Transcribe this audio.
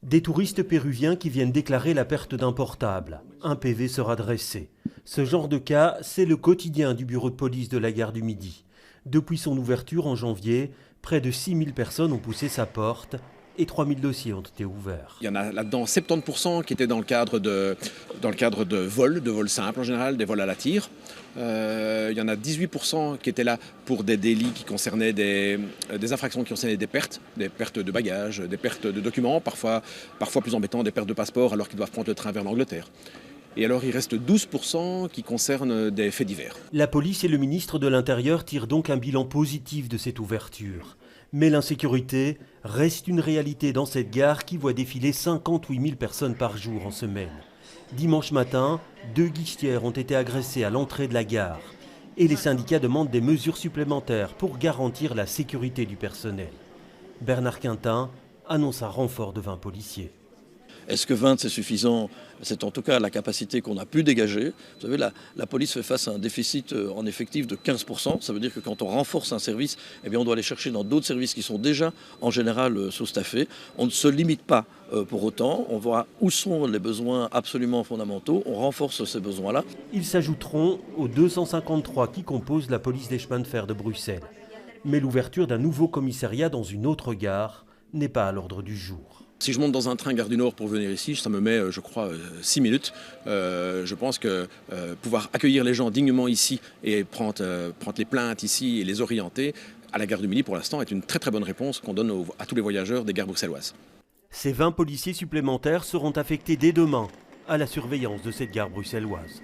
Des touristes péruviens qui viennent déclarer la perte d'un portable. Un PV sera dressé. Ce genre de cas, c'est le quotidien du bureau de police de la gare du Midi. Depuis son ouverture en janvier, près de 6000 personnes ont poussé sa porte et 3000 dossiers ont été ouverts. Il y en a là-dedans 70% qui étaient dans le cadre de vols simples en général, des vols à la tire. Il y en a 18% qui étaient là pour des délits qui concernaient des infractions qui concernaient des pertes de bagages, des pertes de documents, parfois plus embêtant, des pertes de passeport alors qu'ils doivent prendre le train vers l'Angleterre. Et alors il reste 12% qui concernent des faits divers. La police et le ministre de l'Intérieur tirent donc un bilan positif de cette ouverture. Mais l'insécurité reste une réalité dans cette gare qui voit défiler 58 000 personnes par jour en semaine. Dimanche matin, 2 guichetières ont été agressées à l'entrée de la gare. Et les syndicats demandent des mesures supplémentaires pour garantir la sécurité du personnel. Bernard Quintin annonce un renfort de 20 policiers. Est-ce que 20 c'est suffisant? C'est en tout cas la capacité qu'on a pu dégager. Vous savez, la police fait face à un déficit en effectif de 15%. Ça veut dire que quand on renforce un service, eh bien on doit aller chercher dans d'autres services qui sont déjà en général sous-staffés. On ne se limite pas pour autant. On voit où sont les besoins absolument fondamentaux. On renforce ces besoins-là. Ils s'ajouteront aux 253 qui composent la police des chemins de fer de Bruxelles. Mais l'ouverture d'un nouveau commissariat dans une autre gare n'est pas à l'ordre du jour. Si je monte dans un train Gare du Nord pour venir ici, ça me met, je crois, 6 minutes. Je pense que pouvoir accueillir les gens dignement ici et prendre les plaintes ici et les orienter à la Gare du Midi, pour l'instant, est une très très bonne réponse qu'on donne à tous les voyageurs des gares bruxelloises. Ces 20 policiers supplémentaires seront affectés dès demain à la surveillance de cette gare bruxelloise.